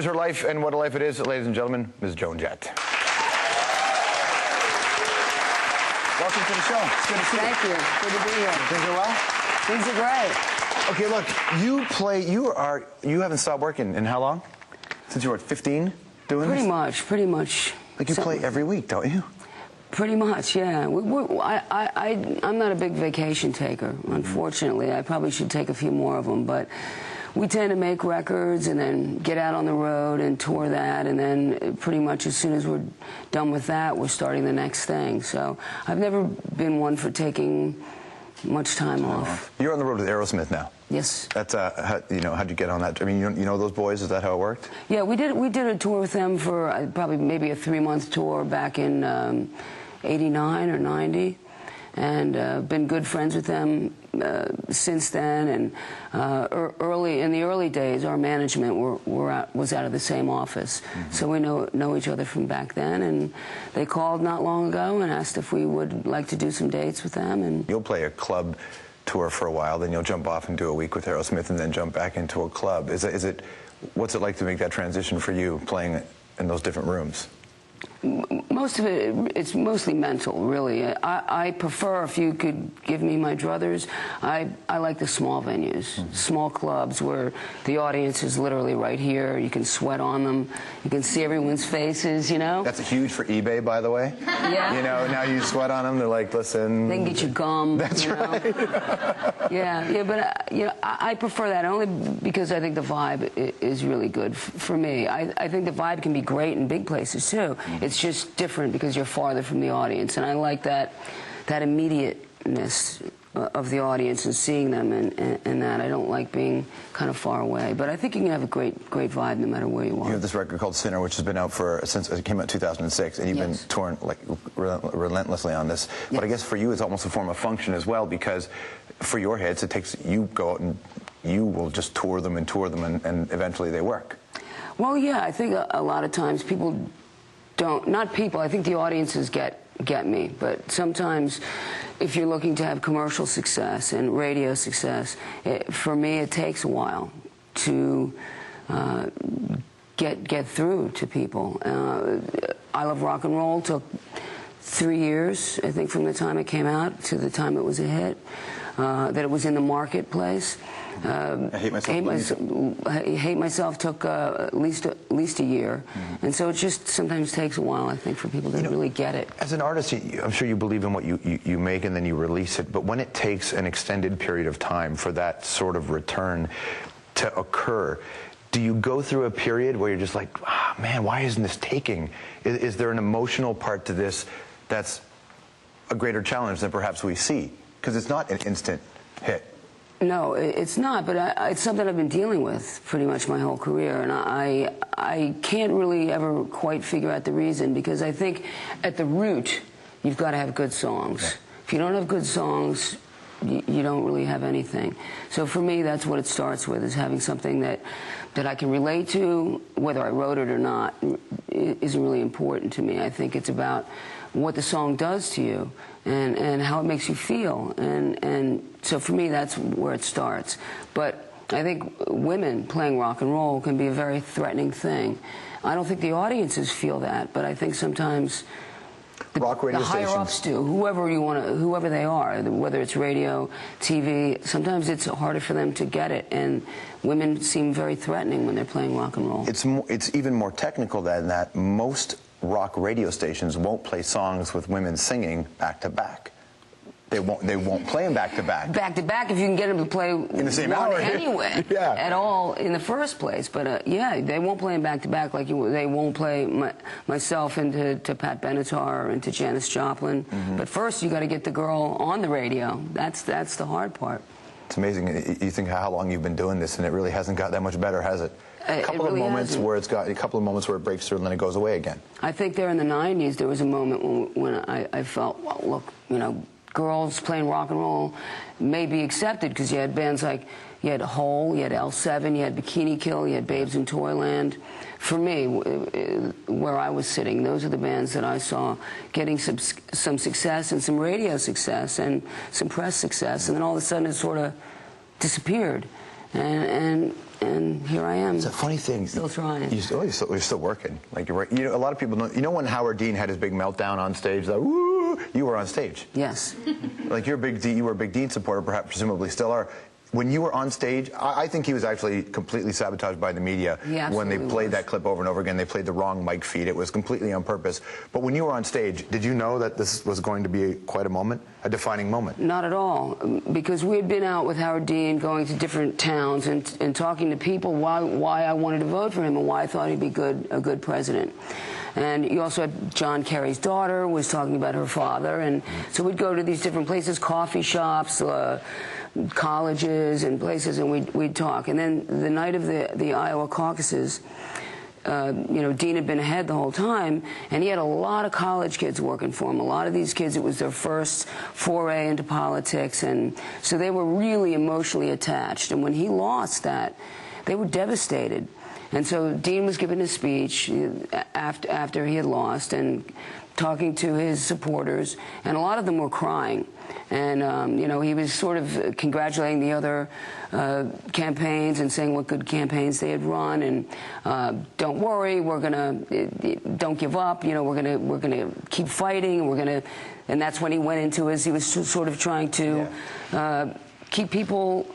Here's her life and what a life it is, ladies and gentlemen, Ms. Joan Jett. Welcome to the show. It's good to see you. Thank you. Good to be here. Things are well? Things are great. Okay, look, you haven't stopped working in how long? Since you were, 15, doing Pretty this? Pretty much. Like you play every week, don't you? Pretty much, yeah. I'm not a big vacation taker, unfortunately. I probably should take a few more of them, but we tend to make records and then get out on the road and tour that, and then pretty much as soon as we're done with that, we're starting the next thing. So I've never been one for taking much time off. You're on the road with Aerosmith now. Yes. That's how'd you get on that? I mean, you know those boys? Is that how it worked? Yeah, we did a tour with them for probably maybe a 3-month tour back in '89 or '90, and been good friends with them since then. And in the early days, our management was out of the same office, so we know each other from back then. And they called not long ago and asked if we would like to do some dates with them. And you'll play a club tour for a while, then you'll jump off and do a week with Aerosmith, and then jump back into a club. What's it like to make that transition for you, playing in those different rooms? Most of it, it's mostly mental, really. I prefer, if you could give me my druthers, I like the small venues, small clubs where the audience is literally right here. You can sweat on them. You can see everyone's faces, you know? That's huge for eBay, by the way. Yeah. You know, now you sweat on them, they're like, listen. They can get you gum. That's right. Yeah, but you know, I prefer that only because I think the vibe is really good for me. I think the vibe can be great in big places, too. It's just different because you're farther from the audience, and I like that immediateness of the audience and seeing them, and that I don't like being kind of far away. But I think you can have a great vibe no matter where you are. You have this record called Sinner, which has been out since it came out in 2006, and you've been touring like relentlessly on this. Yes. But I guess for you, it's almost a form of function as well, because for your hits, it takes you go out and you will just tour them, and eventually they work. Well, yeah, I think a lot of times people don't, not people, I think the audiences get me, but sometimes if you're looking to have commercial success and radio success, for me it takes a while to get through to people. I Love Rock and Roll took 3 years, I think, from the time it came out to the time it was a hit, that it was in the marketplace. I Hate Myself took at least a year, and so it just sometimes takes a while, I think, for people to really get it. As an artist, I'm sure you believe in what you make and then you release it, but when it takes an extended period of time for that sort of return to occur, do you go through a period where you're just like, man, why isn't this taking? Is there an emotional part to this that's a greater challenge than perhaps we see? Because it's not an instant hit. No, it's not, but it's something I've been dealing with pretty much my whole career, and I can't really ever quite figure out the reason, because I think at the root, you've got to have good songs. Yeah. If you don't have good songs, you don't really have anything. So for me, that's what it starts with, is having something that I can relate to, whether I wrote it or not, isn't really important to me. I think it's about what the song does to you and how it makes you feel, and so for me that's where it starts. But I think women playing rock and roll can be a very threatening thing. I don't think the audiences feel that, but I think sometimes the higher ups do, whoever they are, whether it's radio, TV, sometimes it's harder for them to get it, and women seem very threatening when they're playing rock and roll. It's even more technical than that. Most rock radio stations won't play songs with women singing back to back. They won't play them back to back. Back to back, if you can get them to play in the same hour anyway, yeah, at all in the first place. But yeah, they won't play them back to back like they won't play myself into Pat Benatar or into Janis Joplin. But first, you got to get the girl on the radio. That's the hard part. It's amazing. You think how long you've been doing this, and it really hasn't got that much better, has it? A couple of moments where it breaks through and then it goes away again. I think there in the '90s there was a moment when I felt, well, look, you know, girls playing rock and roll may be accepted, because you had bands like, you had Hole, you had L7, you had Bikini Kill, you had Babes in Toyland. For me, where I was sitting, those are the bands that I saw getting some success and some radio success and some press success, and then all of a sudden it sort of disappeared. And here I am. It's a funny thing. Still trying. You're still working. Like you're right. You know, a lot of people don't. You know when Howard Dean had his big meltdown on stage, like woo, you were on stage. Yes. Like you were a big Dean supporter, perhaps presumably still are. When you were on stage, I think he was actually completely sabotaged by the media when they played that clip over and over again. They played the wrong mic feed. It was completely on purpose. But when you were on stage, did you know that this was going to be quite a moment, a defining moment? Not at all, because we had been out with Howard Dean, going to different towns and talking to people why I wanted to vote for him and why I thought he'd be a good president. And you also had John Kerry's daughter was talking about her father, and so we'd go to these different places, coffee shops, colleges and places, and we'd talk. And then the night of the Iowa caucuses, you know, Dean had been ahead the whole time, and he had a lot of college kids working for him. A lot of these kids, it was their first foray into politics, and so they were really emotionally attached. And when he lost that, they were devastated. And so Dean was giving a speech after he had lost and talking to his supporters, and a lot of them were crying. And, you know, he was sort of congratulating the other campaigns and saying what good campaigns they had run, and don't worry, don't give up, you know, we're gonna keep fighting, and that's when he went into he was sort of trying to keep people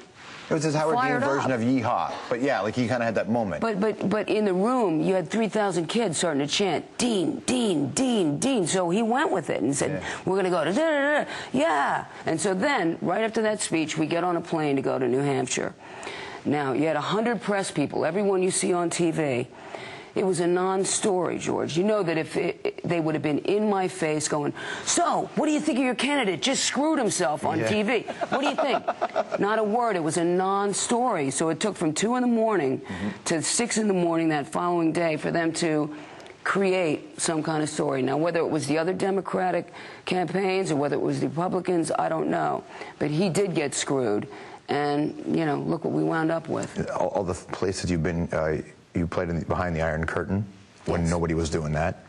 It was his Howard Dean version of Yeehaw. But yeah, like he kind of had that moment. But in the room, you had 3,000 kids starting to chant, Dean, Dean, Dean, Dean. So he went with it and said, we're going to go to da-da-da-da. Yeah. And so then, right after that speech, we get on a plane to go to New Hampshire. Now, you had 100 press people, everyone you see on TV. It was a non-story, George. You know that if they would have been in my face going, so, what do you think of your candidate? Just screwed himself on TV. What do you think? Not a word. It was a non-story. So it took from 2 in the morning to 6 in the morning that following day for them to create some kind of story. Now, whether it was the other Democratic campaigns or whether it was the Republicans, I don't know. But he did get screwed. And, you know, look what we wound up with. All the places you've been... You played behind the Iron Curtain when nobody was doing that.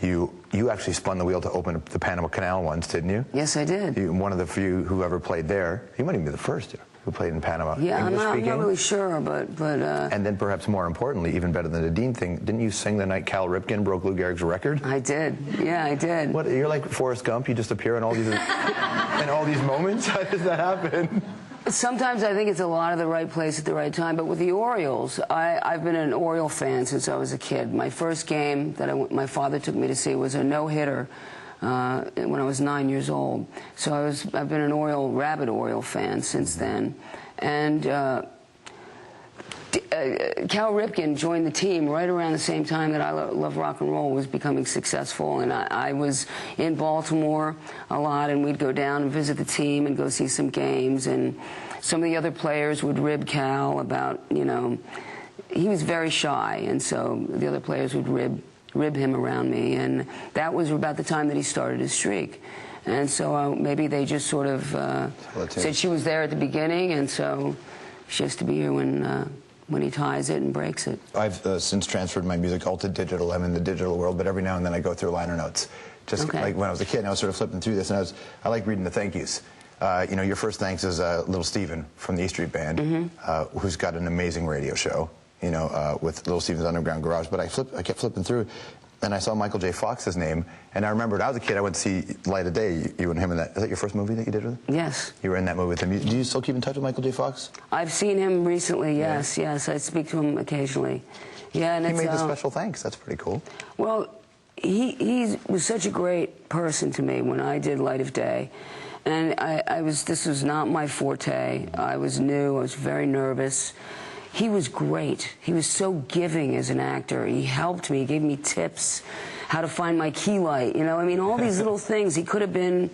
You actually spun the wheel to open up the Panama Canal once, didn't you? Yes, I did. One of the few who ever played there. You might even be the first who played in Panama. Yeah, I'm not really sure, but and then perhaps more importantly, even better than the Dean thing, didn't you sing the night Cal Ripken broke Lou Gehrig's record? I did. Yeah, I did. What? You're like Forrest Gump. You just appear in all these in all these moments. How does that happen? Sometimes I think it's a lot of the right place at the right time, but with the Orioles, I've been an Oriole fan since I was a kid. My first game that my father took me to see was a no-hitter when I was 9 years old. So I've been an rabid Oriole fan since then. And Cal Ripken joined the team right around the same time that I Love Rock and Roll was becoming successful, and I was in Baltimore a lot, and we'd go down and visit the team and go see some games, and some of the other players would rib Cal about, you know, he was very shy, and so the other players would rib him around me, and that was about the time that he started his streak. And so maybe they just sort of said she was there at the beginning, and so she has to be here when he ties it and breaks it. I've since transferred my music all to digital. I'm in the digital world, but every now and then I go through liner notes. Just like when I was a kid, and I was sort of flipping through this, and I like reading the thank yous. You know, your first thanks is Little Steven from the E Street Band, who's got an amazing radio show, you know, with Little Steven's Underground Garage. But I kept flipping through, and I saw Michael J. Fox's name, and I remembered I was a kid, I went to see Light of Day, you and him in that. Is that your first movie that you did with him? Yes. You were in that movie with him. Do you still keep in touch with Michael J. Fox? I've seen him recently, yes, yes. I speak to him occasionally. Yeah, and he made the special thanks. That's pretty cool. Well, he was such a great person to me when I did Light of Day. And this was not my forte. I was new, I was very nervous. He was great. He was so giving as an actor. He helped me, he gave me tips, how to find my key light, you know? I mean, all these little things. He could have been,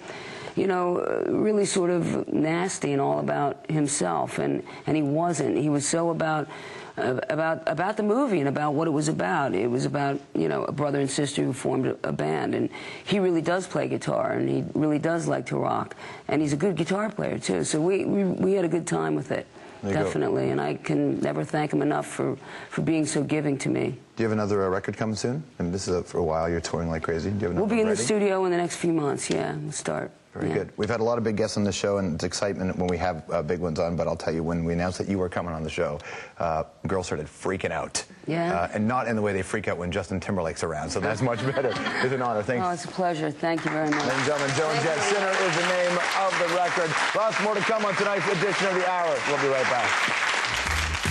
you know, really sort of nasty and all about himself, and he wasn't. He was so about the movie and about what it was about. It was about, you know, a brother and sister who formed a band, and he really does play guitar, and he really does like to rock, and he's a good guitar player too. So we had a good time with it. Definitely, and I can never thank him enough for being so giving to me. Do you have another record coming soon? I mean, this is for a while. You're touring like crazy. Do you have We'll be in the studio in the next few months. Yeah, we'll start. Very good. We've had a lot of big guests on the show, and it's excitement when we have big ones on, but I'll tell you, when we announced that you were coming on the show, girls started freaking out. Yeah. And not in the way they freak out when Justin Timberlake's around, so that's much better. It's an honor. Thanks. Oh, it's a pleasure. Thank you very much. Ladies and gentlemen, Joan Jett, Sinner is the name of the record. Lots more to come on tonight's edition of The Hour. We'll be right back.